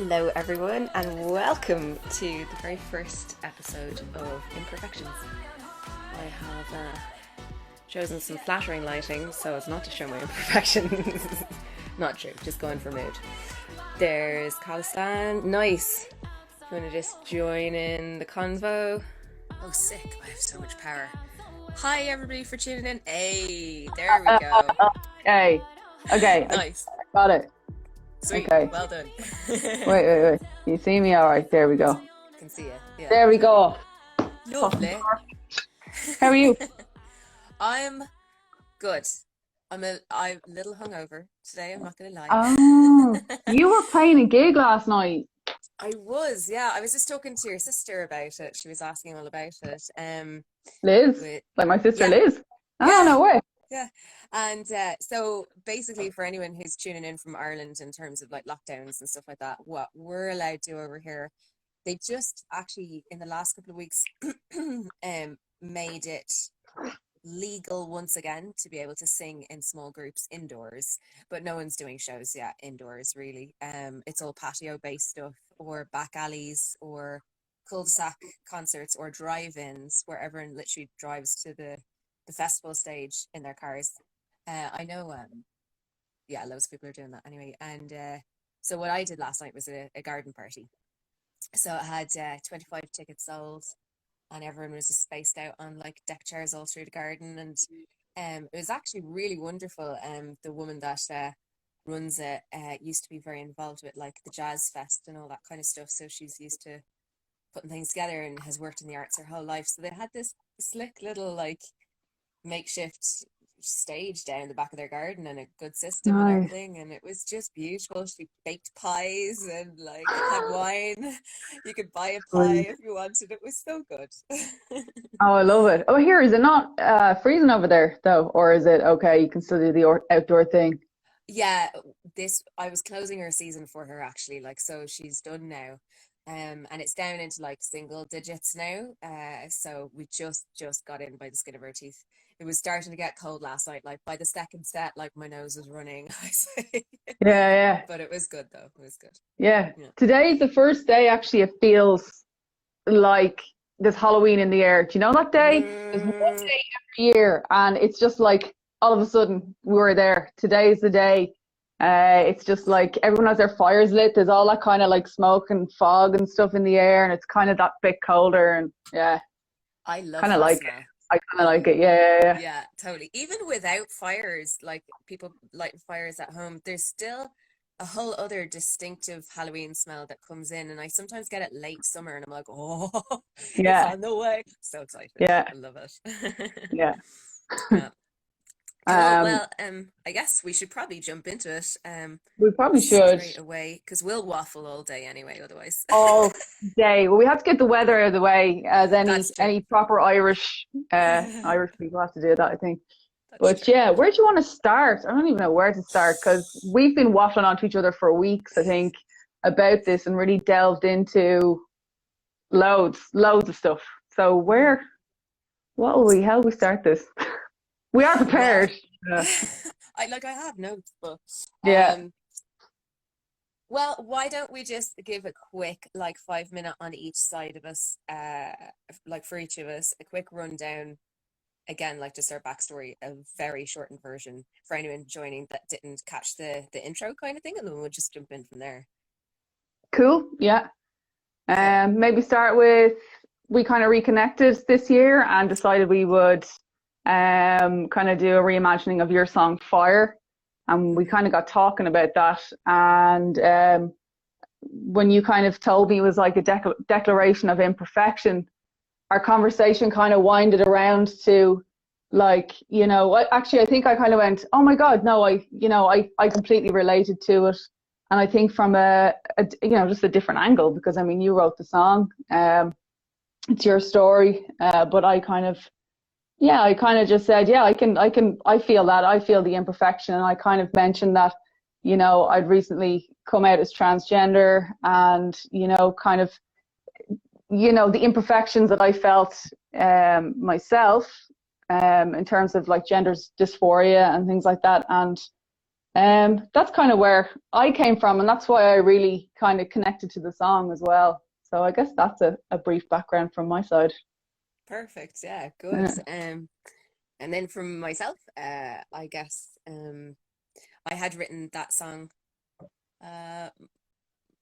Hello everyone and welcome to the very first episode of Imperfections. I have chosen some flattering lighting so as not to show my imperfections. Not true, just going for mood. There's Callistan. Nice. You want to just join in the convo? Oh, sick. I have so much power. Hi everybody for tuning in. Hey, there we go. Okay. Nice. Got it. Sweet. Okay. Well done. Wait. You see me? All right. There we go. I can see you. Yeah. There we go. Lovely. How are you? I'm good. I'm a little hungover today, I'm not going to lie. Oh, you were playing a gig last night. I was, yeah. I was just talking to your sister about it. She was asking all about it. Liz? Like my sister Liz? Oh, Yeah. no way. Yeah. And so basically for anyone who's tuning in from Ireland in terms of like lockdowns and stuff like that, what we're allowed to do over here, they just actually in the last couple of weeks made it legal once again to be able to sing in small groups indoors, but no one's doing shows yet indoors really. It's all patio based stuff or back alleys or cul-de-sac concerts or drive-ins where everyone literally drives to the festival stage in their cars. I know loads of people are doing that anyway. And so what I did last night was a garden party. So I had 25 tickets sold and everyone was just spaced out on like deck chairs all through the garden, and it was actually really wonderful. The woman that runs it used to be very involved with like the jazz fest and all that kind of stuff, so she's used to putting things together and has worked in the arts her whole life. So they had this slick little like makeshift stage down the back of their garden and a good system and everything, and it was just beautiful. She baked pies and like had wine. You could buy a pie if you wanted. It was so good. Oh, I love it. Oh, here, is it not freezing over there though, or is it okay? You can still do the outdoor thing. Yeah, I was closing her season for her actually, like, so she's done now. And it's down into like single digits now. So we just got in by the skin of our teeth. It was starting to get cold last night. Like by the second set, like my nose was running. I say. Yeah. But it was good though. It was good. Yeah. Today's the first day. Actually, it feels like there's Halloween in the air. Do you know that day? There's one day every year, and it's just like all of a sudden we were there. Today's the day. It's just like everyone has their fires lit. There's all that kind of like smoke and fog and stuff in the air, and it's kind of that bit colder. And yeah, I love kind of that like smell. I kind of like it. Yeah. Yeah, totally. Even without fires, like people light fires at home, there's still a whole other distinctive Halloween smell that comes in, and I sometimes get it late summer, and I'm like, oh, Yeah. it's on the way. So excited. Yeah. I love it. Yeah. Yeah. Cool. Well, I guess we should probably jump into it. We probably should. Straight away, because we'll waffle all day anyway, otherwise. All day. Well, we have to get the weather out of the way, as any proper Irish people have to do that, I think. But yeah, where do you want to start? I don't even know where to start, because we've been waffling on to each other for weeks, I think, about this and really delved into loads of stuff. So how will we start this? We are prepared. I have notes, but yeah. Well, why don't we just give a quick 5-minute on each side of us, like for each of us, a quick rundown. Again, like just our backstory, a very shortened version for anyone joining that didn't catch the intro kind of thing, and then we'll just jump in from there. Cool. Yeah. Maybe start with, we kind of reconnected this year and decided we would kind of do a reimagining of your song Fire, and we kind of got talking about that, and when you kind of told me it was like a declaration of imperfection, our conversation kind of winded around to like, actually I think I kind of went, oh my god, no, I completely related to it, and I think from a just a different angle, because I mean you wrote the song, it's your story, but I kind of just said, I feel that. I feel the imperfection. And I kind of mentioned that, I'd recently come out as transgender, and, kind of, the imperfections that I felt myself, in terms of like gender dysphoria and things like that. And That's kind of where I came from, and that's why I really kind of connected to the song as well. So I guess that's a brief background from my side. Perfect. Yeah, good. And then from myself, I guess I had written that song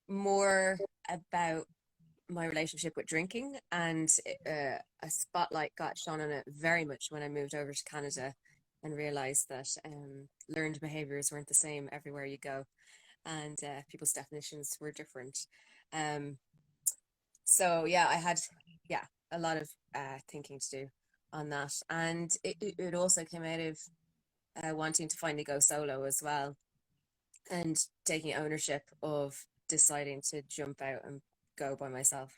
more about my relationship with drinking, and a spotlight got shone on it very much when I moved over to Canada and realized that learned behaviors weren't the same everywhere you go, and people's definitions were different. So yeah, I had a lot of thinking to do on that, and it also came out of wanting to finally go solo as well, and taking ownership of deciding to jump out and go by myself.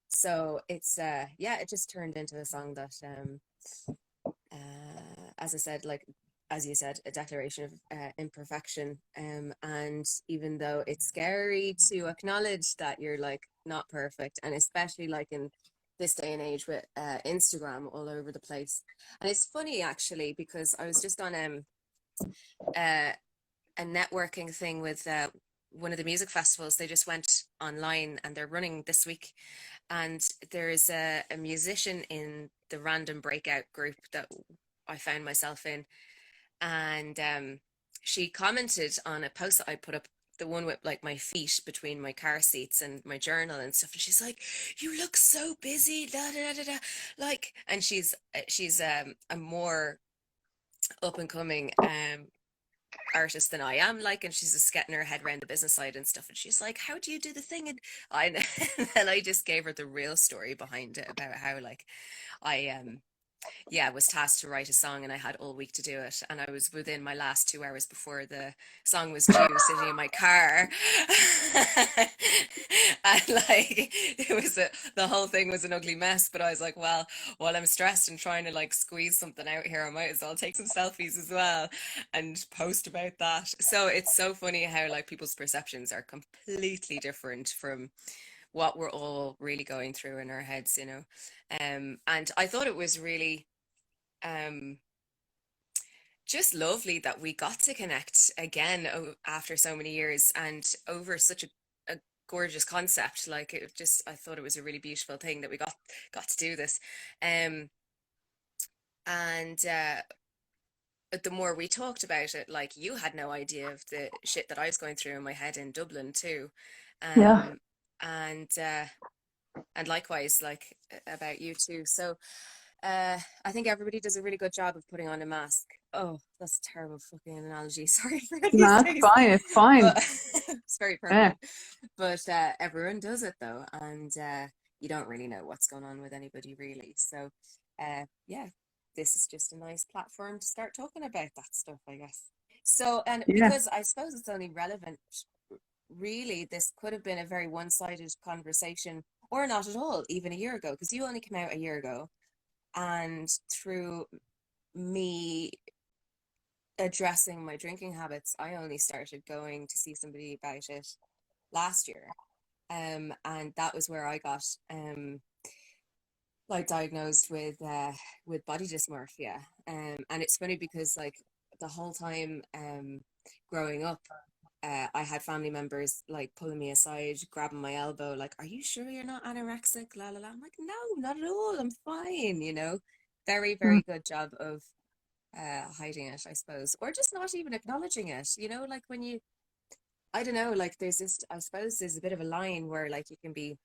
So it's it just turned into a song that as I said, like as you said, a declaration of imperfection, and even though it's scary to acknowledge that you're like not perfect, and especially like in this day and age with Instagram all over the place. And it's funny actually, because I was just on a networking thing with one of the music festivals. They just went online and they're running this week, and there's a musician in the random breakout group that I found myself in, and she commented on a post that I put up, the one with like my feet between my car seats and my journal and stuff, and she's like, "You look so busy, da da da da," like, and she's a more up and coming artist than I am, like, and she's just getting her head around the business side and stuff, and she's like, "How do you do the thing?" And I just gave her the real story behind it, about how like I was tasked to write a song, and I had all week to do it, and I was within my last 2 hours before the song was due, sitting in my car. And like the whole thing was an ugly mess, but I was like, well, while I'm stressed and trying to like squeeze something out here, I might as well take some selfies as well and post about that. So it's so funny how like people's perceptions are completely different from what we're all really going through in our heads, you know. And I thought it was really just lovely that we got to connect again after so many years, and over such a gorgeous concept. Like, it just, I thought it was a really beautiful thing that we got to do this. And the more we talked about it, like, you had no idea of the shit that I was going through in my head in Dublin too. And likewise, like, about you too. So I think everybody does a really good job of putting on a mask. Oh, that's a terrible fucking analogy. Sorry for any No, it's fine. It's fine. But it's very permanent. But everyone does it though, and you don't really know what's going on with anybody really. So this is just a nice platform to start talking about that stuff, I guess. So, and because I suppose it's only relevant, really, this could have been a very one-sided conversation, or not at all, even a year ago, because you only came out a year ago. And through me addressing my drinking habits, I only started going to see somebody about it last year. And that was where I got like diagnosed with body dysmorphia. And it's funny because like the whole time growing up, I had family members like pulling me aside, grabbing my elbow, like, "Are you sure you're not anorexic? La la la." I'm like, "No, not at all. I'm fine." You know, very, very good job of hiding it, I suppose, or just not even acknowledging it. You know, like when you, I don't know, like there's this, I suppose there's a bit of a line where like you can be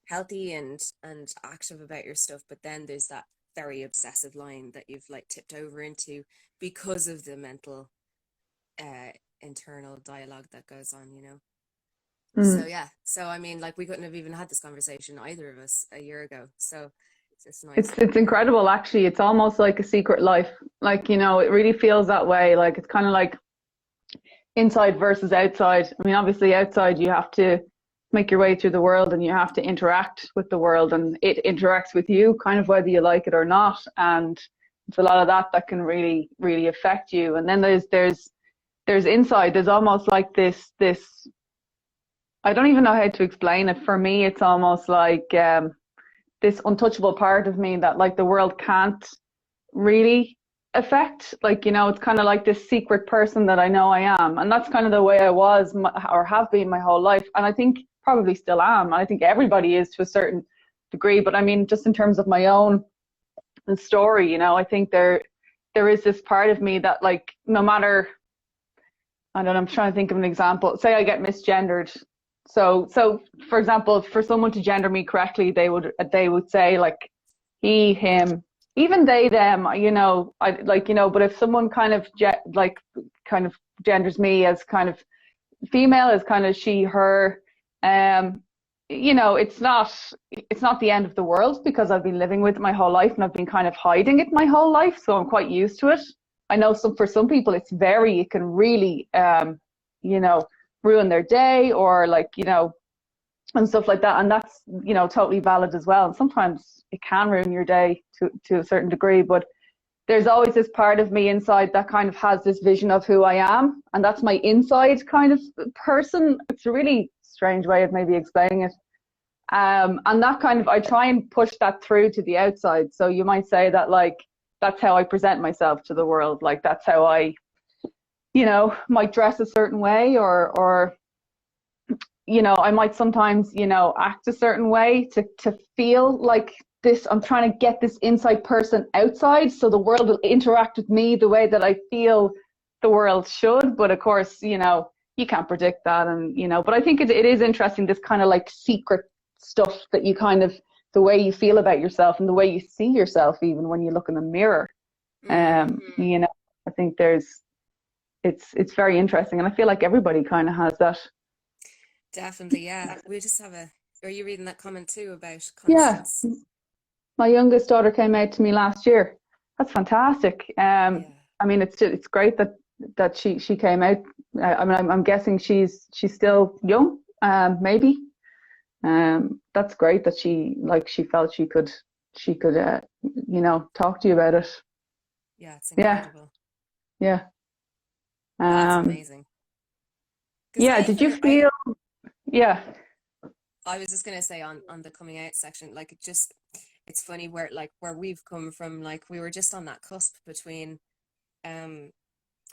healthy and active about your stuff, but then there's that very obsessive line that you've like tipped over into because of the mental internal dialogue that goes on, you know. So I mean, like, we couldn't have even had this conversation, either of us, a year ago. So it's just nice. It's incredible, actually. It's almost like a secret life, like, you know, it really feels that way. Like, it's kind of like inside versus outside. I mean, obviously outside you have to make your way through the world, and you have to interact with the world, and it interacts with you kind of whether you like it or not. And it's a lot of that can really, really affect you. And then there's inside, there's almost like this, I don't even know how to explain it. For me, it's almost like this untouchable part of me that like the world can't really affect. Like, you know, it's kind of like this secret person that I know I am. And that's kind of the way I was or have been my whole life. And I think probably still am. I think everybody is to a certain degree. But I mean, just in terms of my own story, you know, I think there is this part of me that, like, no matter, I don't know, I'm trying to think of an example. Say I get misgendered. So for example, for someone to gender me correctly, they would say like he, him, even they, them, you know, I like, you know, but if someone kind of kind of genders me as kind of female, as kind of she, her, you know, it's not the end of the world, because I've been living with it my whole life and I've been kind of hiding it my whole life. So I'm quite used to it. I know for some people it can really, you know, ruin their day, or like, you know, and stuff like that. And that's, you know, totally valid as well. And sometimes it can ruin your day to a certain degree, but there's always this part of me inside that kind of has this vision of who I am. And that's my inside kind of person. It's a really strange way of maybe explaining it. And that kind of, I try and push that through to the outside. So you might say that, like, that's how I present myself to the world. Like, that's how I, you know, might dress a certain way, or you know, I might sometimes, you know, act a certain way to feel like this, I'm trying to get this inside person outside, so the world will interact with me the way that I feel the world should. But of course, you know, you can't predict that. And, you know, but I think it is interesting, this kind of like secret stuff that you kind of, the way you feel about yourself and the way you see yourself, even when you look in the mirror. You know, I think it's very interesting, and I feel like everybody kind of has that. Definitely, yeah. We just have are you reading that comment too about confidence? Yeah. My youngest daughter came out to me last year. That's fantastic. I mean, it's great that she came out. I mean, I'm guessing she's still young, maybe. That's great that she felt she could you know, talk to you about it. Yeah, it's incredible. Yeah. That's amazing. Yeah, did you feel? Yeah. I was just gonna say on the coming out section, like, it's funny where we've come from. Like, we were just on that cusp between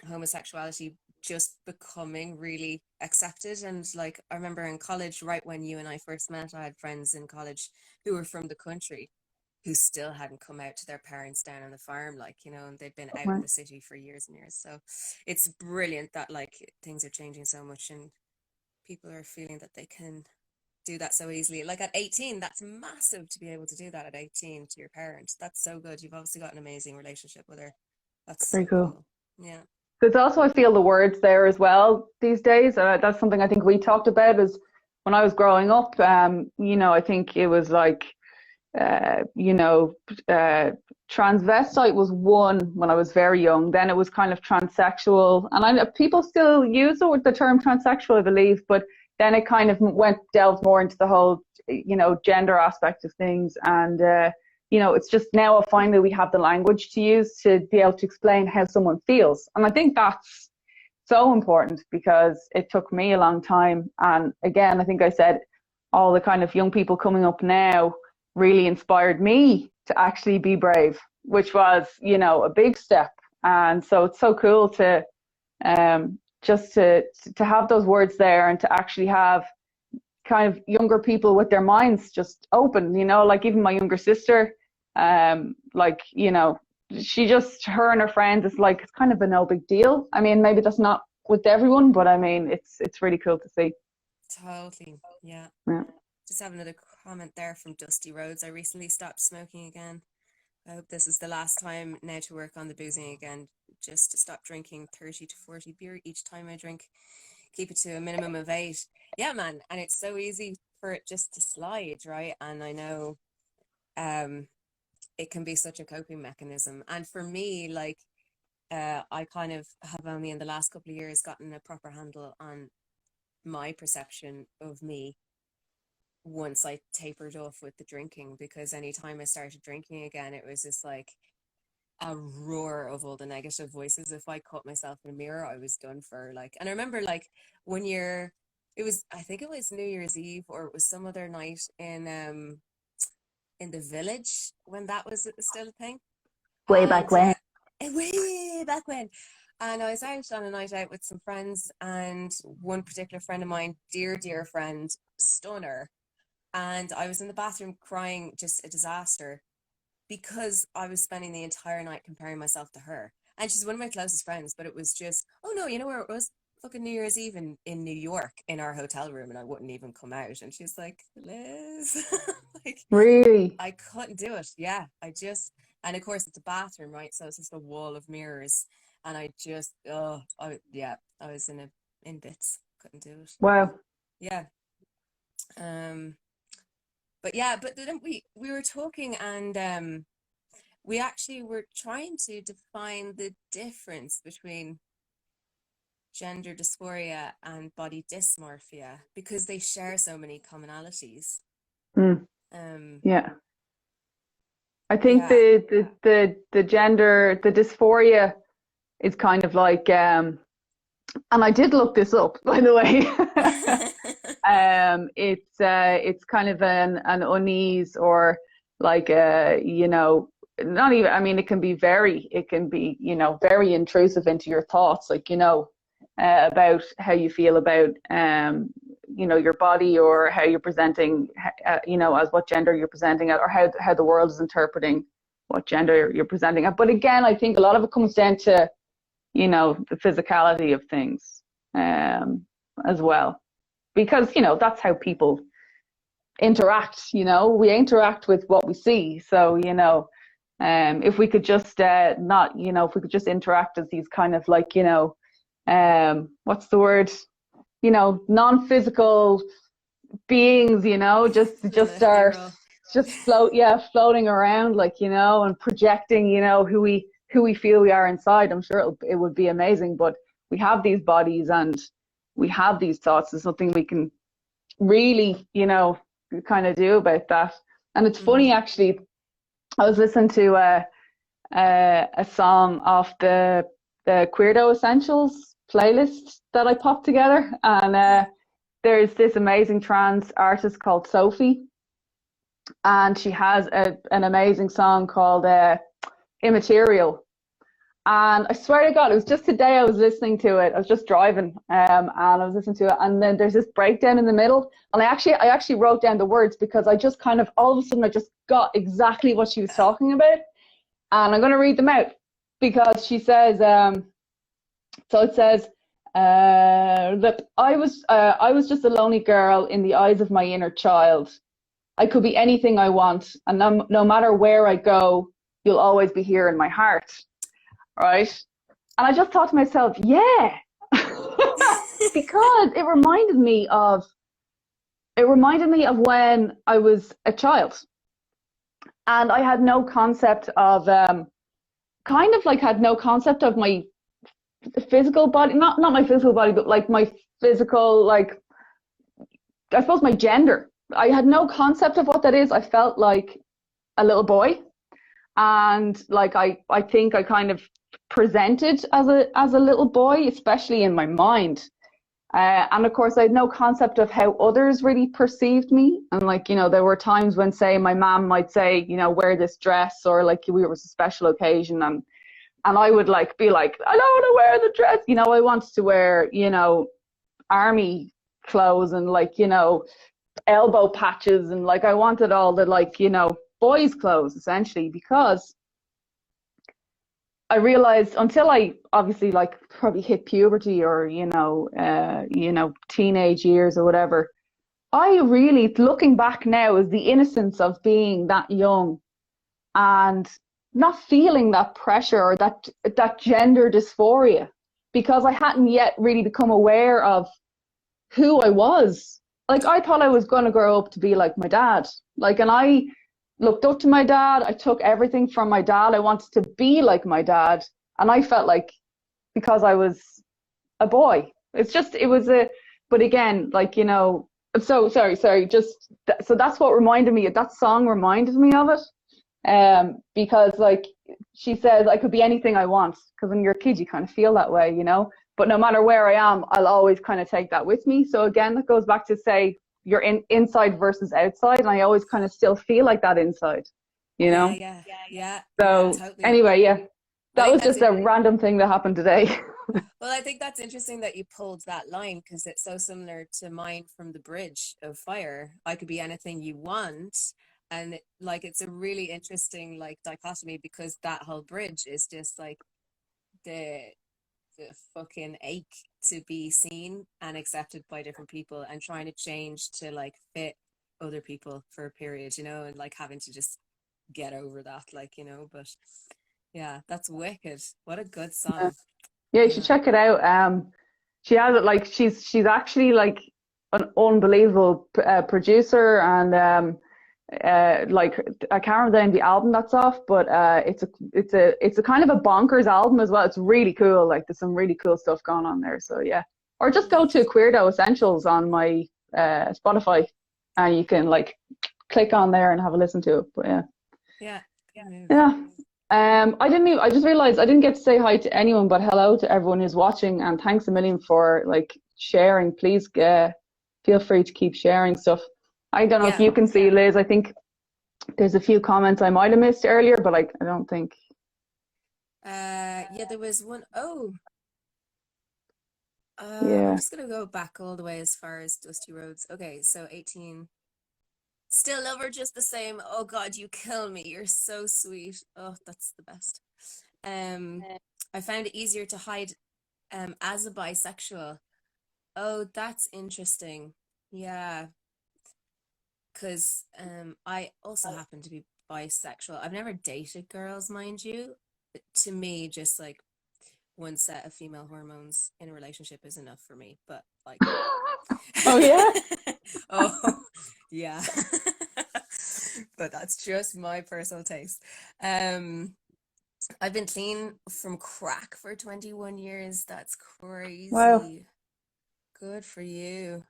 homosexuality just becoming really accepted. And like, I remember in college, right when you and I first met, I had friends in college who were from the country who still hadn't come out to their parents down on the farm, like, you know, and they'd been out in the city for years and years. So it's brilliant that, like, things are changing so much and people are feeling that they can do that so easily. Like, at 18, that's massive to be able to do that at 18 to your parents. That's so good. You've obviously got an amazing relationship with her. That's very cool. Yeah. There's also, I feel, the words there as well these days. That's something I think we talked about, is when I was growing up, you know, I think it was like, you know, transvestite was one when I was very young. Then it was kind of transsexual, and I know people still use the term transsexual, I believe, but then it kind of delved more into the whole, you know, gender aspect of things. And you know, it's just now finally we have the language to use to be able to explain how someone feels. And I think that's so important, because it took me a long time. And again, I think I said all the kind of young people coming up now really inspired me to actually be brave, which was, you know, a big step. And so it's so cool to just to have those words there, and to actually have kind of younger people with their minds just open, you know, like even my younger sister, like, you know, her and her friends, it's like, it's kind of a no big deal. I mean, maybe that's not with everyone, but I mean, it's really cool to see. Totally. Yeah. Just have another comment there from Dusty Rhodes. I recently stopped smoking again. I hope this is the last time now to work on the boozing again. Just to stop drinking 30 to 40 beer each time I drink. Keep it to a minimum of 8. Yeah, man. And it's so easy for it just to slide, right? And I know it can be such a coping mechanism. And for me, like, I kind of have only in the last couple of years gotten a proper handle on my perception of me once I tapered off with the drinking, because anytime I started drinking again, it was just like a roar of all the negative voices. If I caught myself in a mirror, I was done for. Like, and I remember, like, I think it was New Year's Eve, or it was some other night in the village when that was still a thing. Way back when. way back when. And I was out on a night out with some friends, and one particular friend of mine, dear friend, stunner. And I was in the bathroom crying, just a disaster, because I was spending the entire night comparing myself to her. And she's one of my closest friends, but it was just, oh no, you know where it was? Fucking New Year's Eve in New York in our hotel room, and I wouldn't even come out. And she's like, Liz, like, Really? I couldn't do it. Yeah, and of course it's a bathroom, right? So it's just a wall of mirrors, and I just, I was in bits. Couldn't do it. Wow. Yeah. But yeah, but then we were talking, and we actually were trying to define the difference between gender dysphoria and body dysmorphia, because they share so many commonalities. Yeah. I think the gender, the dysphoria is kind of like, and I did look this up, by the way. It's kind of an unease, or like, not even, I mean, it can be very intrusive into your thoughts, like, about how you feel about, your body, or how you're presenting, as what gender you're presenting at, or how the world is interpreting what gender you're presenting at. But again, I think a lot of it comes down to, the physicality of things, as well, because, that's how people interact, we interact with what we see. So, if we could just if we could just interact as these kind of like, what's the word? Non-physical beings, floating around, like, and projecting, who we feel we are inside. I'm sure it would be amazing, but we have these bodies and we have these thoughts. There's nothing we can really, kind of do about that. And it's funny, actually, I was listening to a song off the Queerdo Essentials playlist that I popped together, and there's this amazing trans artist called Sophie, and she has an amazing song called Immaterial. And I swear to God, it was just today I was listening to it. I was just driving, and I was listening to it, and then there's this breakdown in the middle, and I actually wrote down the words, because I just kind of, all of a sudden, I just got exactly what she was talking about, and I'm going to read them out, because she says, so it says, that I was just a lonely girl in the eyes of my inner child. I could be anything I want, and no matter where I go, you'll always be here in my heart. Right? And I just thought to myself, yeah, because it reminded me of when I was a child, and I had no concept of, had no concept of my physical body, not my physical body, but like my physical, like, I suppose my gender. I had no concept of what that is. I felt like a little boy, and like I think I kind of presented as a little boy, especially in my mind, and of course I had no concept of how others really perceived me. And like, there were times when, say, my mom might say, wear this dress, or like we was a special occasion, and I would like be like, I don't want to wear the dress, I wanted to wear, army clothes, and like, elbow patches, and like I wanted all the, like, boys' clothes, essentially, because I realized, until I obviously like probably hit puberty, or teenage years or whatever, I really, looking back now, is the innocence of being that young and not feeling that pressure, or that gender dysphoria, because I hadn't yet really become aware of who I was. Like, I thought I was going to grow up to be like my dad, like, and I looked up to my dad. I took everything from my dad. I wanted to be like my dad. And I felt like, because I was a boy, but again, like, so that's what reminded me, that song reminded me of it. Because like she says, I could be anything I want, because when you're a kid, you kind of feel that way, but no matter where I am, I'll always kind of take that with me. So again, that goes back to, say, you're inside versus outside, and I always kind of still feel like that inside, Yeah. So totally. anyway, yeah, I That think was that's just a random thing that happened today. well, I think that's interesting that you pulled that line because it's so similar to mine from the Bridge of Fire. I could be anything you want. And like it's a really interesting like dichotomy because that whole bridge is just like the fucking ache to be seen and accepted by different people and trying to change to like fit other people for a period, you know, and like having to just get over that, like, you know, but yeah, that's wicked. What a good song. Yeah, you should check it out. She has it like she's actually like an unbelievable producer, and like I can't remember the name of the album that's off, but it's a kind of a bonkers album as well. It's really cool. Like there's some really cool stuff going on there. So yeah, or just go to Queerdo Essentials on my Spotify, and you can like click on there and have a listen to it. But Yeah. yeah. I just realized I didn't get to say hi to anyone, but hello to everyone who's watching, and thanks a million for like sharing. Please feel free to keep sharing stuff. I don't know if you can see, Liz. I think there's a few comments I might have missed earlier, but like I don't think. Yeah, there was one. Oh, Yeah. I'm just gonna go back all the way as far as Dusty Roads. Okay, so 18. Still love her just the same. Oh God, you kill me. You're so sweet. Oh, that's the best. I found it easier to hide as a bisexual. Oh, that's interesting. Yeah, because I also happen to be bisexual. I've never dated girls, mind you. But to me, just like one set of female hormones in a relationship is enough for me. But like, Oh yeah. oh yeah. But that's just my personal taste. I've been clean from crack for 21 years. That's crazy. Wow. Good for you.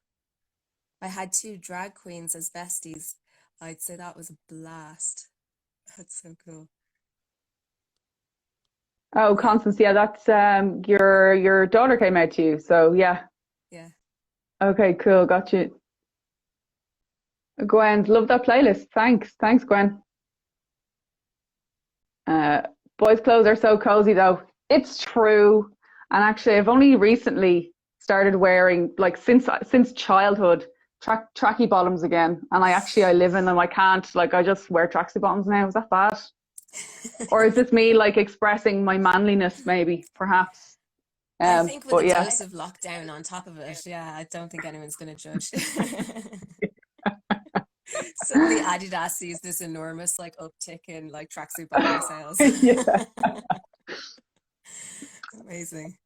I had 2 drag queens as besties. I'd say that was a blast. That's so cool. Oh, Constance, yeah, that's your daughter came out to you, so yeah. Yeah. Okay, cool, got you. Gwen, love that playlist. Thanks, Gwen. Boys' clothes are so cozy though. It's true. And actually, I've only recently started wearing, like since childhood, tracky bottoms again. And I live in them. I can't, like, I just wear tracksuit bottoms now. Is that bad? Or is this me like expressing my manliness, maybe, perhaps? I think with But a yeah. dose of lockdown on top of it, yeah, I don't think anyone's going to judge. Suddenly Adidas sees this enormous like uptick in like tracksuit bottom sales. Yeah. Amazing.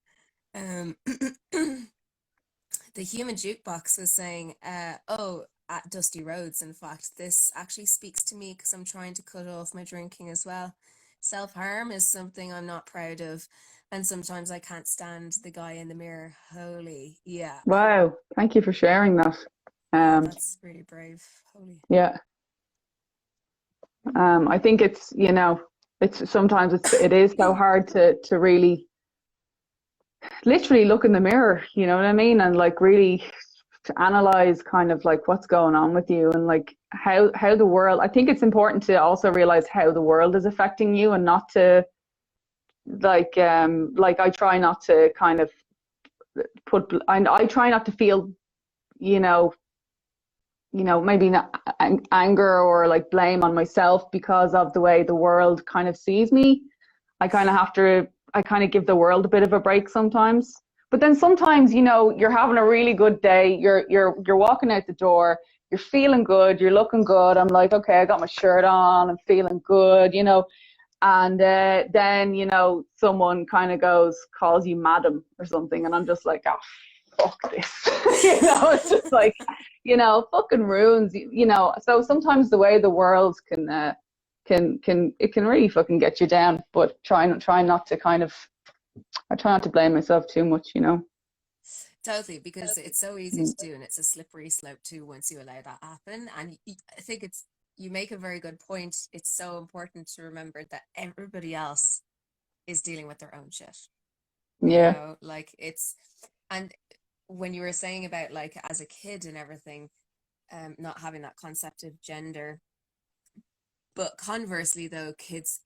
The human jukebox was saying, at Dusty Roads, in fact, this actually speaks to me because I'm trying to cut off my drinking as well. Self-harm is something I'm not proud of, and sometimes I can't stand the guy in the mirror. Holy, yeah. Wow. Thank you for sharing that. That's really brave. Holy. Yeah. I think it's, you know, it is so hard to really literally look in the mirror, you know what I mean? And like really to analyze kind of like what's going on with you, and like how the world, I think it's important to also realize how the world is affecting you, and not to like I try not to kind of I try not to feel, you know, maybe not anger or like blame on myself because of the way the world kind of sees me. I kind of give the world a bit of a break sometimes. But then sometimes, you know, you're having a really good day. You're walking out the door. You're feeling good. You're looking good. I'm like, okay, I got my shirt on. I'm feeling good, you know. And then, you know, someone kind of calls you madam or something. And I'm just like, oh, fuck this. You know, it's just like, you know, fucking ruins, you know. So sometimes the way the world can really fucking get you down, but try not to I try not to blame myself too much, you know. Totally, because it's so easy to do, and it's a slippery slope too once you allow that happen. And I think you make a very good point. It's so important to remember that everybody else is dealing with their own shit. Yeah. You know, like and when you were saying about like as a kid and everything, not having that concept of gender, but conversely though, kids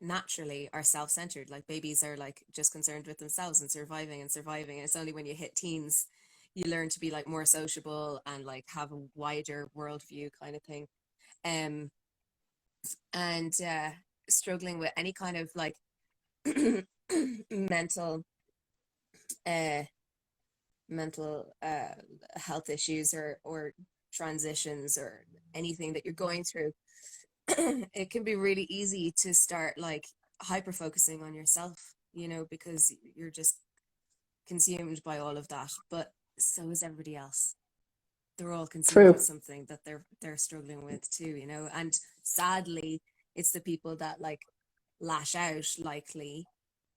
naturally are self-centered. Like babies are like just concerned with themselves and surviving and surviving. And it's only when you hit teens you learn to be like more sociable and like have a wider worldview kind of thing. And struggling with any kind of like mental health issues or transitions or anything that you're going through, it can be really easy to start like hyper focusing on yourself, you know, because you're just consumed by all of that. But so is everybody else. They're all consumed with something that they're struggling with too, you know. And sadly, it's the people that like lash out likely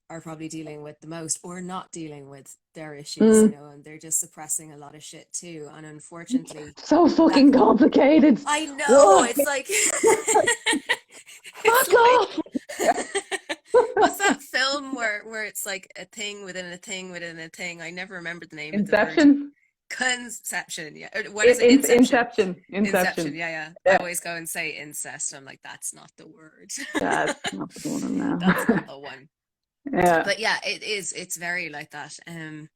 are probably dealing with the most or not dealing with their issues, you know, and they're just suppressing a lot of shit too. And unfortunately, so fucking complicated. I know. Whoa. It's like fuck off. What's that film where it's like a thing within a thing within a thing? I never remember the name. Inception. Of the word. Conception, yeah. What is it? Inception. Yeah. I always go and say incest. I'm like, that's not the word. That's not the one now. That's not the one. Yeah. But yeah, it is. It's very like that. And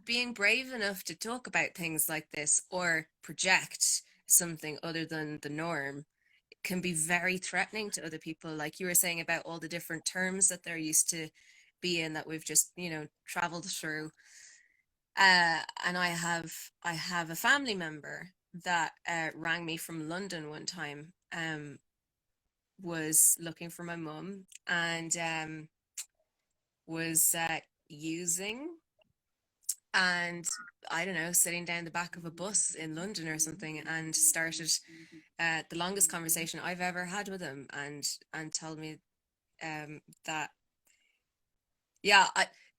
being brave enough to talk about things like this or project something other than the norm can be very threatening to other people. Like you were saying about all the different terms that they're used to be in that we've just, you know, traveled through. And I have a family member that rang me from London one time, was looking for my mum and was using and I don't know, sitting down the back of a bus in London or something, and started the longest conversation I've ever had with him, and told me that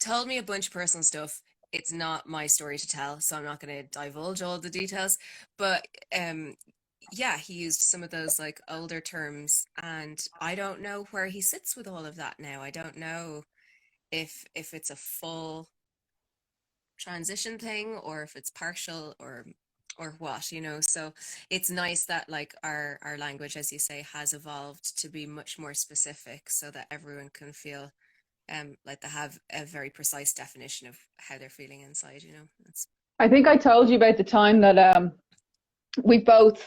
told me a bunch of personal stuff. It's not my story to tell, so I'm not going to divulge all the details, but he used some of those like older terms, and I don't know where he sits with all of that now. I don't know if it's a full transition thing or if it's partial or what, you know. So it's nice that like our language, as you say, has evolved to be much more specific so that everyone can feel like they have a very precise definition of how they're feeling inside, you know. I think I told you about the time that we've both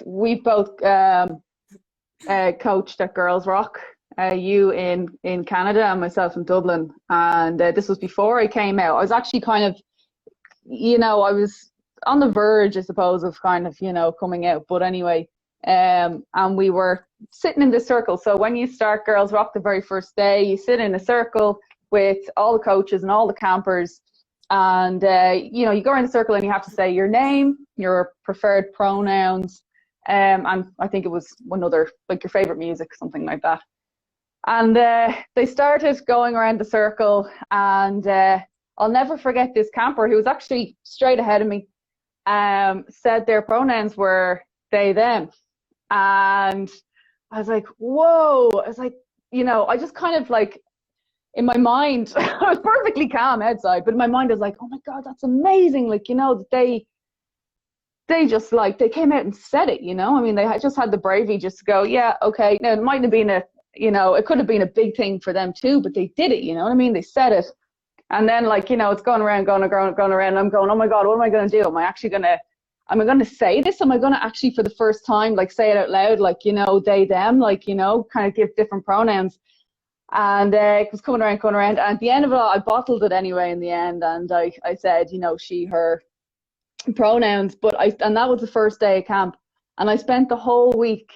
coached at Girls Rock, you in Canada and myself in Dublin, and this was before I came out. I was actually kind of, you know, I was on the verge, I suppose, of kind of, you know, coming out. But anyway, and we were sitting in this circle. So when you start Girls Rock the very first day, you sit in a circle with all the coaches and all the campers, and you know, you go around the circle and you have to say your name, your preferred pronouns, and I think it was one other, like your favorite music, something like that. And they started going around the circle, and I'll never forget this camper who was actually straight ahead of me, said their pronouns were they, them. And I was like, whoa. I was like, you know, I just kind of like, in my mind, I was perfectly calm outside, but in my mind I was like, oh my God, that's amazing. Like, you know, they just like, they came out and said it, you know. I mean, they just had the bravery just to go, yeah, okay. Now, it mightn't have been you know, it could have been a big thing for them too, but they did it, you know what I mean? They said it. And then, like, you know, it's going around, and I'm going, oh my God, what am I going to do? Am I going to say this? Am I going to actually, for the first time, like, say it out loud, like, you know, they, them, like, you know, kind of give different pronouns. And it was coming around. And at the end of it all, I bottled it anyway in the end. And I said, you know, she, her pronouns. And that was the first day of camp. And I spent the whole week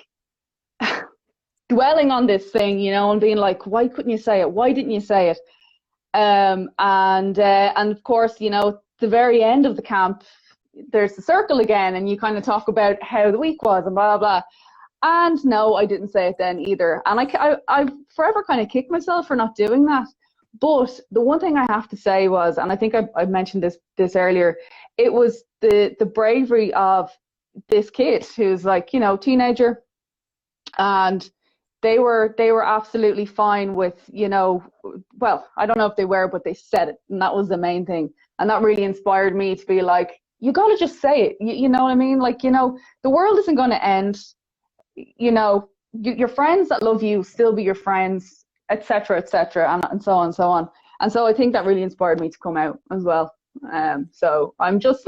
dwelling on this thing, you know, and being like, why couldn't you say it? Why didn't you say it? And of course, you know, the very end of the camp, there's the circle again, and you kind of talk about how the week was and blah, blah, blah. And no, I didn't say it then either. And I forever kind of kicked myself for not doing that. But the one thing I have to say was, and I think I mentioned this earlier, it was the bravery of this kid who's like, you know, teenager, and they were absolutely fine with, you know, well, I don't know if they were, but they said it, and that was the main thing. And that really inspired me to be like, you got to just say it. You know what I mean? Like, you know, the world isn't going to end. You know, your friends that love you still be your friends, etc., and so on and so on. And so I think that really inspired me to come out as well. So I'm just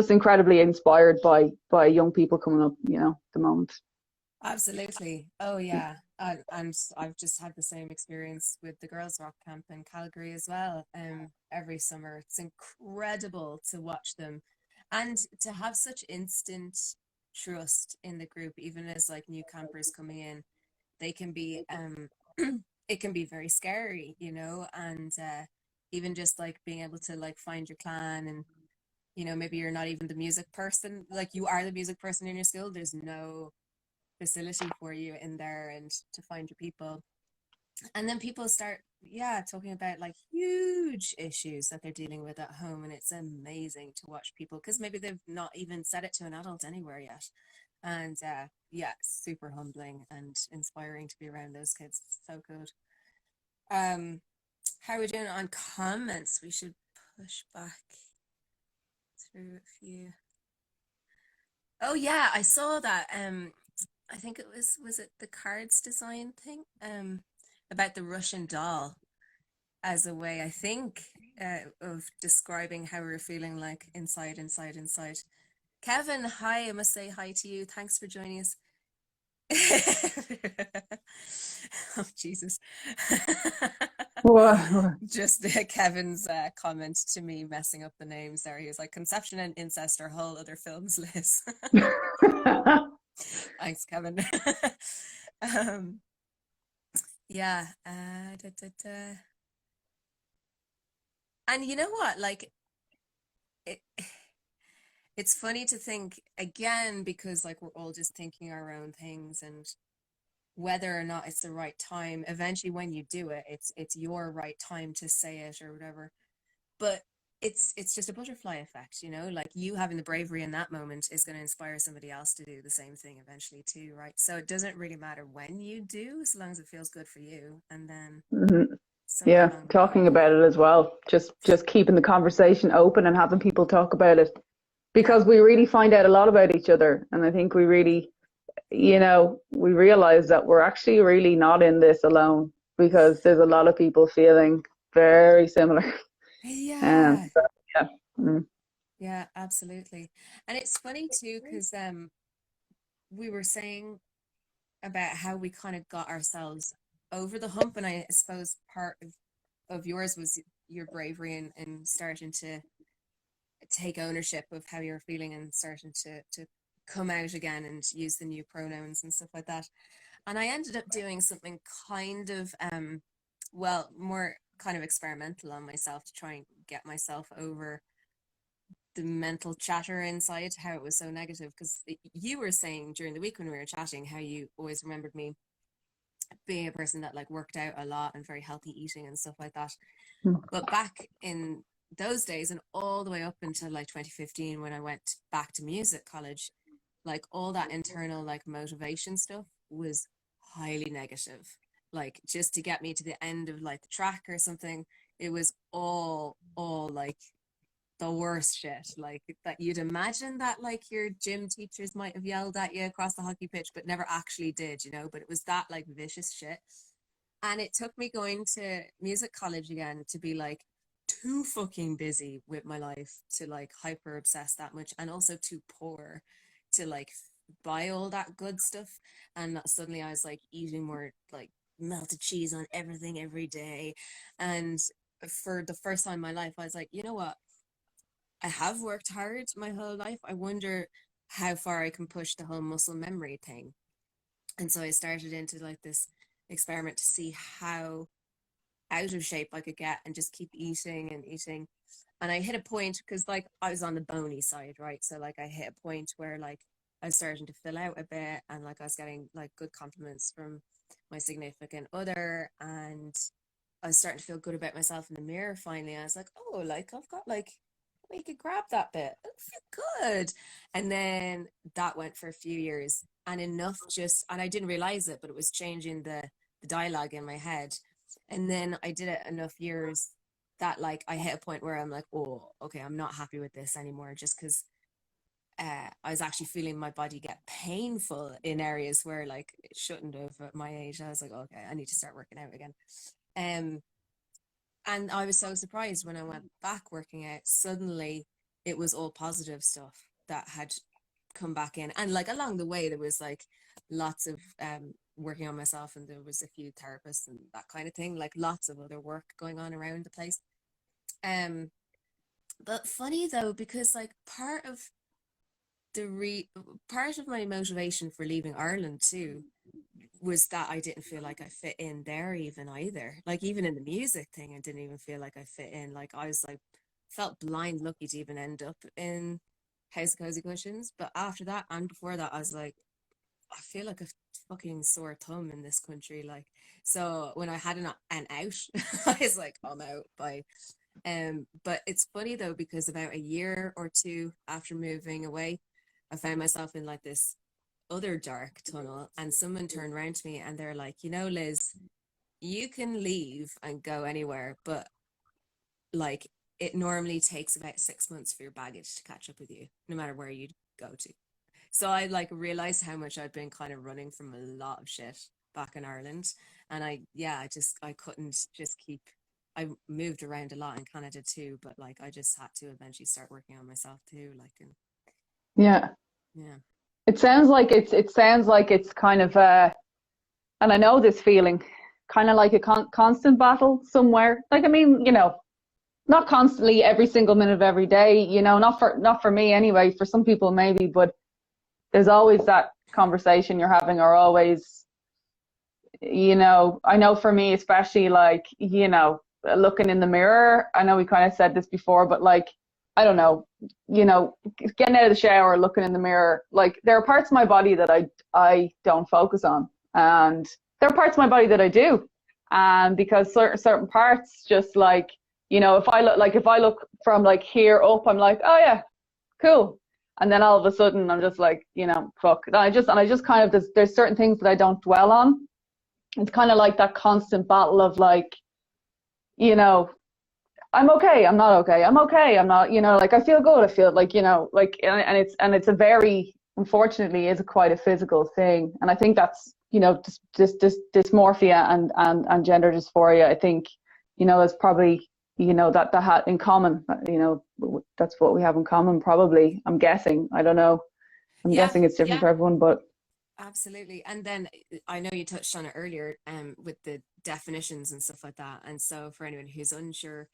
incredibly inspired by young people coming up, at the moment. Absolutely. Oh yeah. And I've just had the same experience with the Girls Rock Camp in Calgary as well. Every summer, it's incredible to watch them, and to have such instant trust in the group, even as like new campers coming in. They can be it can be very scary, and even just like being able to like find your clan, and maybe you're not even the music person, like you are the music person in your school. There's no facility for you in there and to find your people. And then people start talking about like huge issues that they're dealing with at home, and it's amazing to watch people, because maybe they've not even said it to an adult anywhere yet. And super humbling and inspiring to be around those kids. It's so good. How are we doing on comments? We should push back through a few. Oh yeah, I saw that. I think it was it the cards design thing? About the Russian doll as a way, I think, of describing how we're feeling, like inside. Kevin, hi, I must say hi to you. Thanks for joining us. Oh, Jesus. Just Kevin's comment to me messing up the names there. He was like, Conception and Incest are whole other films, Liz. Thanks, Kevin. Yeah. And you know what? Like, it's funny to think again, because like we're all just thinking our own things, and whether or not it's the right time, eventually when you do it, it's your right time to say it or whatever. But it's just a butterfly effect, like you having the bravery in that moment is going to inspire somebody else to do the same thing eventually too, right? So it doesn't really matter when you do, as long as it feels good for you. And then talking about it as well, just keeping the conversation open and having people talk about it, because we really find out a lot about each other. And I think we really, we realize that we're actually really not in this alone, because there's a lot of people feeling very similar. Yeah. Yeah, absolutely. And it's funny too, because we were saying about how we kind of got ourselves over the hump, and I suppose part of yours was your bravery in starting to take ownership of how you're feeling, and starting to come out again and use the new pronouns and stuff like that. And I ended up doing something kind of more kind of experimental on myself, to try and get myself over the mental chatter inside, how it was so negative. Because you were saying during the week when we were chatting how you always remembered me being a person that like worked out a lot and very healthy eating and stuff like that. But back in those days, and all the way up until like 2015, when I went back to music college, like all that internal like motivation stuff was highly negative. Like just to get me to the end of like the track or something, it was all like the worst shit, like that you'd imagine that like your gym teachers might have yelled at you across the hockey pitch but never actually did, but it was that like vicious shit. And it took me going to music college again to be like too fucking busy with my life to like hyper obsess that much, and also too poor to like buy all that good stuff. And suddenly I was like eating more like melted cheese on everything every day. And for the first time in my life, I was like, you know what, I have worked hard my whole life. I wonder how far I can push the whole muscle memory thing. And so I started into like this experiment to see how out of shape I could get, and just keep eating and eating. And I hit a point, because like I was on the bony side, right? So like I hit a point where like I was starting to fill out a bit, and like I was getting like good compliments from my significant other, and I was starting to feel good about myself in the mirror finally. I was like, oh, like I've got like, you could grab that bit. I feel good. And then that went for a few years, and enough just, and I didn't realize it, but it was changing the dialogue in my head. And then I did it enough years that like I hit a point where I'm like, oh, okay, I'm not happy with this anymore, just because I was actually feeling my body get painful in areas where like it shouldn't have at my age. I was like, okay, I need to start working out again. And I was so surprised when I went back working out, suddenly it was all positive stuff that had come back in. And like along the way, there was like lots of working on myself, and there was a few therapists and that kind of thing, like lots of other work going on around the place. But funny though, because like part of my motivation for leaving Ireland too was that I didn't feel like I fit in there even either. Like even in the music thing, I didn't even feel like I fit in. Like I was like, felt blind lucky to even end up in House of Cozy Cushions. But after that and before that, I was like, I feel like a fucking sore thumb in this country. Like, so when I had an out, I was like, I'm out. Bye. But it's funny though, because about a year or two after moving away, I found myself in like this other dark tunnel, and someone turned around to me and they're like, you know, Liz, you can leave and go anywhere, but like it normally takes about 6 months for your baggage to catch up with you, no matter where you go to. So I like realized how much I'd been kind of running from a lot of shit back in Ireland. And I couldn't just keep, I moved around a lot in Canada too, but like I just had to eventually start working on myself too. Like, and yeah. It sounds like it's kind of and I know this feeling, kind of like a constant battle somewhere. Like, I mean, you know, not constantly every single minute of every day, you know, not for me anyway, for some people maybe, but there's always that conversation you're having, or always, you know, I know for me especially, like, you know, looking in the mirror, I know we kind of said this before, but like, I don't know, you know, getting out of the shower, looking in the mirror, like there are parts of my body that I don't focus on, and there are parts of my body that I do, and because certain parts, just like, you know, if I look from like here up, I'm like, oh yeah, cool, and then all of a sudden I'm just like, you know, fuck, and I just kind of, there's certain things that I don't dwell on. It's kind of like that constant battle of like, you know, I'm okay, I'm not okay, I'm okay, I'm not, you know, like I feel good, I feel like, you know, like, and it's a very, unfortunately, is quite a physical thing. And I think that's, you know, this dysmorphia and gender dysphoria, I think, you know, is probably, you know, that had in common, you know, that's what we have in common probably, I'm guessing. I don't know. I'm guessing it's different for everyone, but. Absolutely. And then I know you touched on it earlier with the definitions and stuff like that. And so for anyone who's unsure,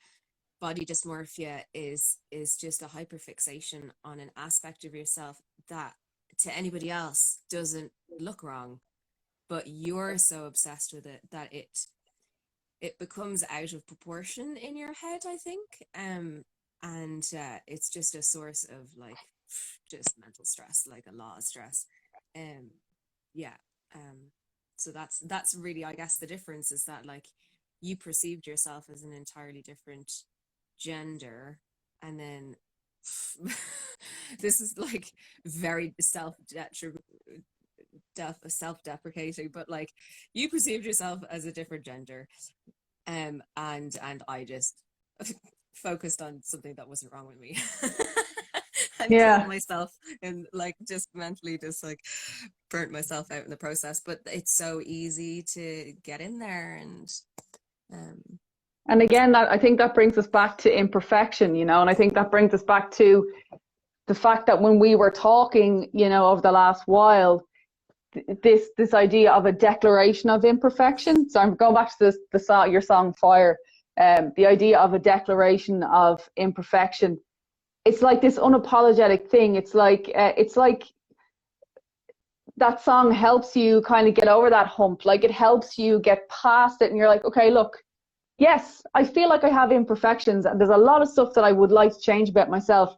body dysmorphia is just a hyperfixation on an aspect of yourself that to anybody else doesn't look wrong, but you're so obsessed with it that it becomes out of proportion in your head, I think. And it's just a source of like just mental stress, like a lot of stress. So that's really, I guess, the difference is that like you perceived yourself as an entirely different gender, and then this is like very self-deprecating, but like you perceived yourself as a different gender, and I just focused on something that wasn't wrong with me. And killed myself, and like just mentally just like burnt myself out in the process. But it's so easy to get in there, and again, that I think that brings us back to imperfection, you know, and I think that brings us back to the fact that when we were talking, you know, over the last while, this idea of a declaration of imperfection. So I'm going back to your song Fire, the idea of a declaration of imperfection. It's like this unapologetic thing. It's like that song helps you kind of get over that hump. Like it helps you get past it, and you're like, okay, look, yes, I feel like I have imperfections, and there's a lot of stuff that I would like to change about myself,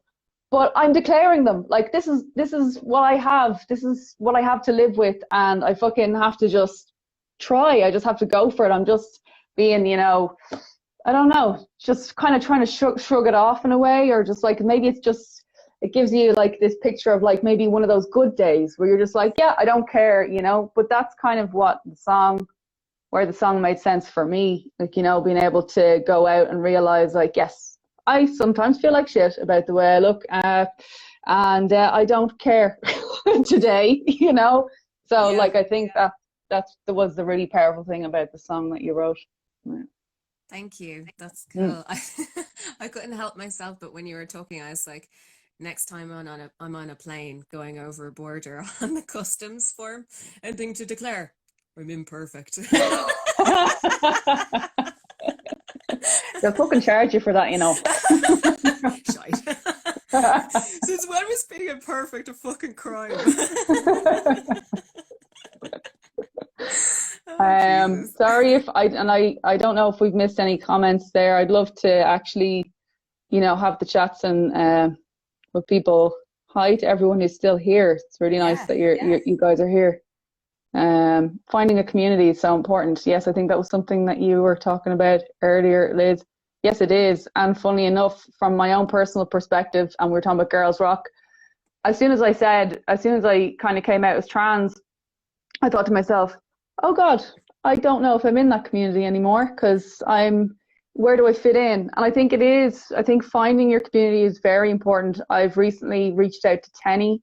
but I'm declaring them. Like this is what I have. This is what I have to live with, and I fucking have to just try. I just have to go for it. I'm just being, you know, I don't know, just kind of trying to shrug it off in a way, or just like maybe it's just, it gives you like this picture of like maybe one of those good days where you're just like, yeah, I don't care, you know. But that's kind of what where the song made sense for me, like, you know, being able to go out and realize like, yes, I sometimes feel like shit about the way I look, and I don't care today, you know. So like I think that was the really powerful thing about the song that you wrote. Yeah. Thank you. That's cool. I couldn't help myself, but when you were talking, I was like, next time I'm on a plane going over a border on the customs form, anything to declare, I'm imperfect. They'll fucking charge you for that, you know. Shite. Since when was being imperfect a fucking crime? Sorry if I don't know if we've missed any comments there. I'd love to actually, you know, have the chats and with people. Hi to everyone who's still here. It's really nice that you guys are here. Finding a community is so important. Yes, I think that was something that you were talking about earlier, Liz. Yes, it is. And funny enough, from my own personal perspective, and we were talking about girls rock, as soon as I kind of came out as trans, I thought to myself, oh God, I don't know if I'm in that community anymore, because where do I fit in? And I think finding your community is very important. I've recently reached out to TENI,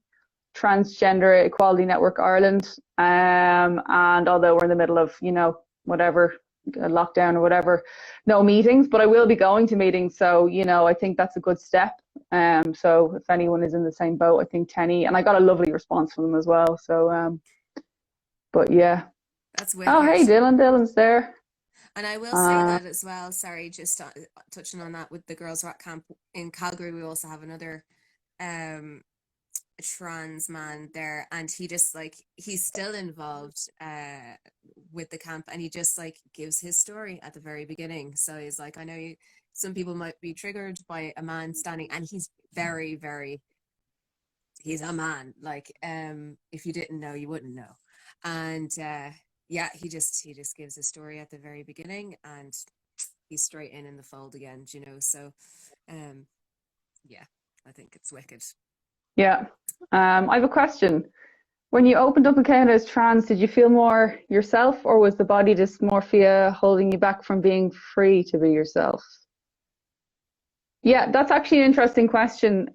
Transgender Equality Network Ireland, and although we're in the middle of, you know, whatever, lockdown or whatever, no meetings, but I will be going to meetings. So, you know, I think that's a good step. So if anyone is in the same boat, I think TENI, and I got a lovely response from them as well. So, but yeah. That's wicked. Oh, hey, Dylan's there. And I will say that as well, sorry, just touching on that with the Girls Rock Camp in Calgary, we also have another trans man there, and he just like, he's still involved with the camp, and he just like gives his story at the very beginning. So he's like, I know some people might be triggered by a man standing, and he's very, very, he's a man, like if you didn't know, you wouldn't know. And yeah, he just gives his story at the very beginning, and he's straight in the fold again, you know. So yeah, I think it's wicked. Yeah. I have a question. When you opened up account as trans, did you feel more yourself, or was the body dysmorphia holding you back from being free to be yourself? Yeah, that's actually an interesting question.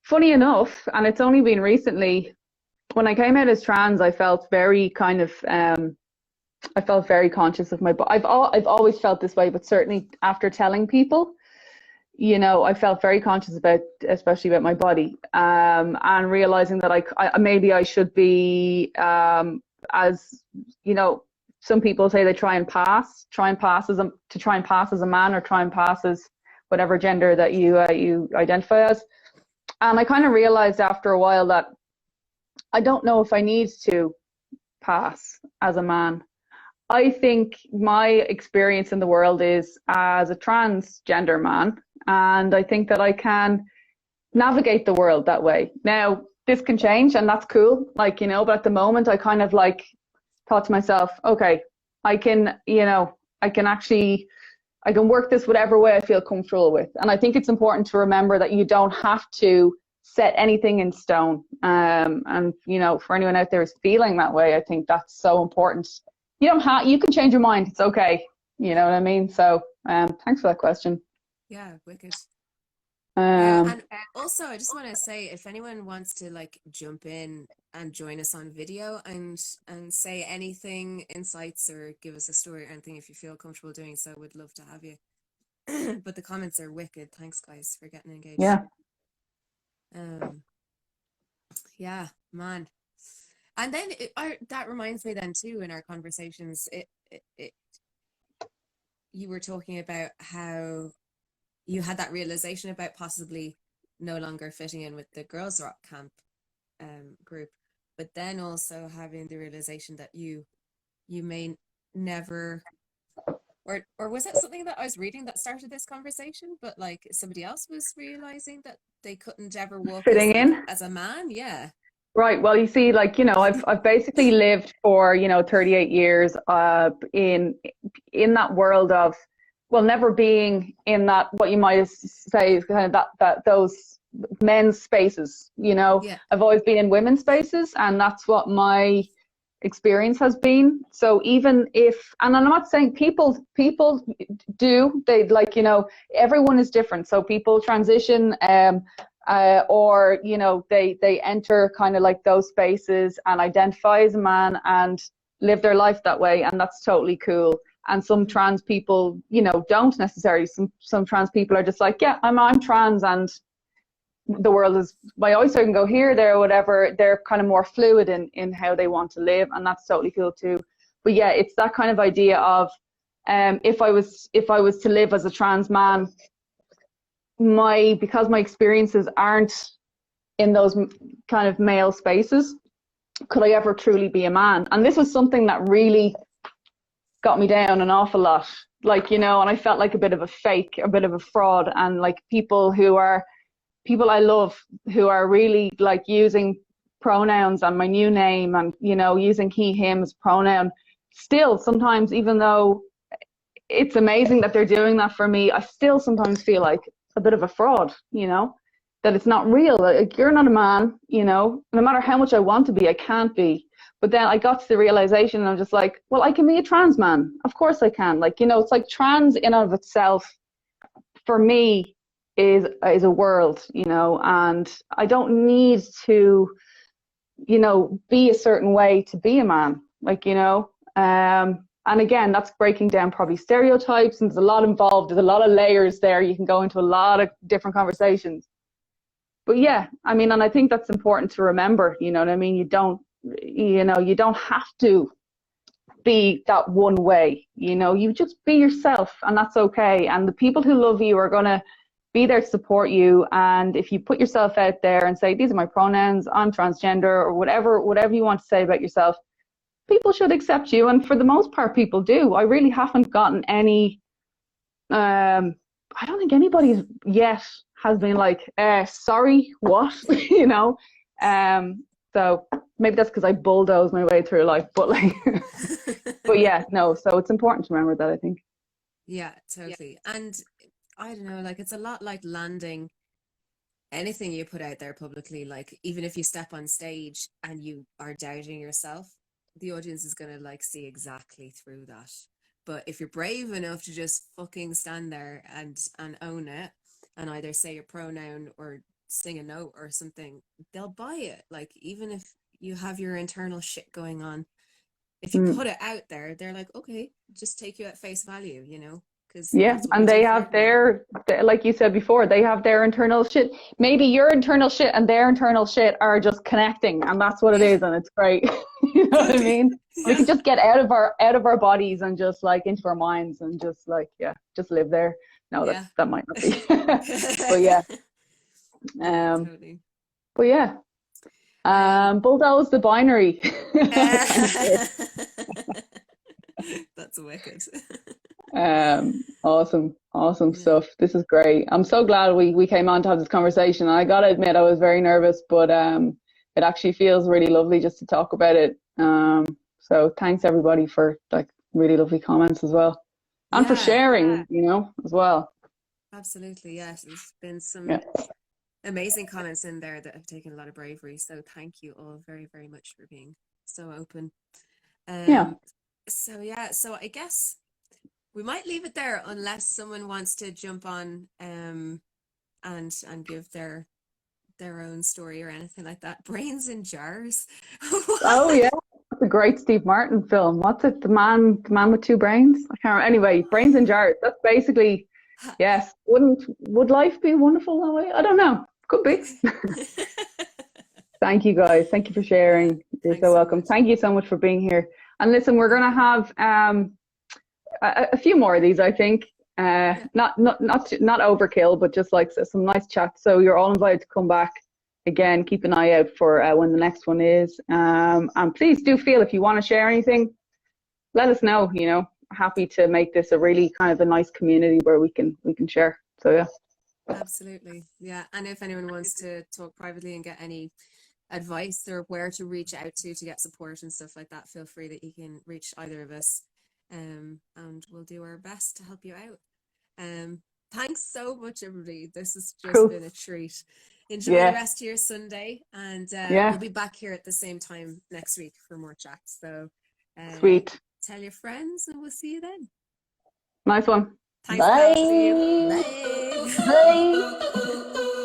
Funny enough, and it's only been recently, when I came out as trans, I felt very kind of, I felt very conscious of my body. I've always felt this way, but certainly after telling people, you know, I felt very conscious about, especially about my body, and realizing that maybe I should be, as, you know, some people say they try and pass as a man, or try and pass as whatever gender that you identify as. And I kind of realized after a while that I don't know if I need to pass as a man. I think my experience in the world is as a transgender man, and I think that I can navigate the world that way. Now, this can change, and that's cool, like, you know, but at the moment I kind of like thought to myself, okay, I can, you know, I can work this whatever way I feel comfortable with. And I think it's important to remember that you don't have to set anything in stone. And, you know, for anyone out there who's feeling that way, I think that's so important. You can change your mind. It's okay. You know what I mean? So thanks for that question. Yeah, wicked. And also, I just want to say, if anyone wants to like jump in and join us on video and say anything, insights, or give us a story or anything, if you feel comfortable doing so, we'd love to have you. But the comments are wicked. Thanks, guys, for getting engaged. Yeah. Yeah, man. And then that reminds me then too, in our conversations, you were talking about how you had that realization about possibly no longer fitting in with the Girls Rock Camp group, but then also having the realization that you may never, or was it something that I was reading that started this conversation, but like somebody else was realizing that they couldn't ever walk as a man? Yeah. Right. Well, you see, like, you know, I've basically lived for, you know, 38 years in that world of, well, never being in that, what you might say is kind of that those men's spaces, you know. Yeah. I've always been in women's spaces, and that's what my experience has been. So even if, and I'm not saying people do, they, like, you know, everyone is different. So people transition or they enter kind of like those spaces and identify as a man and live their life that way, and that's totally cool. And some trans people don't necessarily. Some trans people are just like, yeah, I'm trans, and the world is my oyster, I can go here, there, whatever. They're kind of more fluid in how they want to live, and that's totally cool too. But yeah, it's that kind of idea of if I was to live as a trans man, because my experiences aren't in those kind of male spaces, could I ever truly be a man? And this was something that really got me down an awful lot, and I felt like a bit of a fake, a bit of a fraud, and like people I love who are really like using pronouns and my new name and using he him as pronoun, still sometimes, even though it's amazing that they're doing that for me, I still sometimes feel like a bit of a fraud, that it's not real. Like, you're not a man, no matter how much I want to be, I can't be. But then I got to the realization, and I'm just like, well, I can be a trans man. Of course I can. Like, it's like trans in and of itself, for me, is a world, and I don't need to, be a certain way to be a man. Like, and again, that's breaking down probably stereotypes, and there's a lot involved. There's a lot of layers there. You can go into a lot of different conversations. But yeah, I mean, and I think that's important to remember, you know what I mean? You don't have to be that one way, you just be yourself, and that's okay. And the people who love you are going to be there to support you. And if you put yourself out there and say, these are my pronouns, I'm transgender, or whatever you want to say about yourself, people should accept you. And for the most part, people do. I really haven't gotten any, I don't think anybody yet has been like, sorry, what? So maybe that's because I bulldoze my way through life, but but yeah, no. So it's important to remember that, I think. Yeah, totally. And I don't know, like, it's a lot like landing anything you put out there publicly. Like, even if you step on stage and you are doubting yourself, the audience is going to like see exactly through that. But if you're brave enough to just fucking stand there and own it, and either say your pronoun or sing a note or something, they'll buy it. Like, even if you have your internal shit going on, if you put it out there, they're like, okay, just take you at face value, Yeah, and they have like you said before, they have their internal shit. Maybe your internal shit and their internal shit are just connecting, and that's what it is, and it's great. You know what I mean? We can just get out of our bodies and just like into our minds and just like, just live there. No, that might not be. But yeah. Totally. But yeah. Bulldoze the binary. That's wicked. Awesome stuff. This is great. I'm so glad we came on to have this conversation. I gotta admit, I was very nervous, but it actually feels really lovely just to talk about it. So thanks everybody for like really lovely comments as well, and for sharing, as well. Absolutely, yes. There's been some amazing comments in there that have taken a lot of bravery. So thank you all very, very much for being so open. So I guess we might leave it there unless someone wants to jump on and give their own story or anything like that. Brains in Jars. Oh yeah, that's a great Steve Martin film. What's it? The man with two brains? I can't remember. Anyway, Brains in Jars. That's basically, yes. Would life be wonderful that way? I don't know. Could be. Thank you guys. Thank you for sharing. You're so welcome. Thank you so much for being here. And listen, we're gonna have a few more of these, I think. Not overkill, but just like some nice chat. So you're all invited to come back again. Keep an eye out for when the next one is. And please do feel, if you want to share anything, let us know. Happy to make this a really kind of a nice community where we can share. So yeah. Absolutely. Yeah. And if anyone wants to talk privately and get any advice or where to reach out to get support and stuff like that, feel free that you can reach either of us. And we'll do our best to help you out. Thanks so much, everybody. This has just been a treat. Enjoy the rest of your Sunday, and we'll be back here at the same time next week for more chats. So sweet. Tell your friends, and we'll see you then. Nice one. Thanks. Bye. Bye. Bye.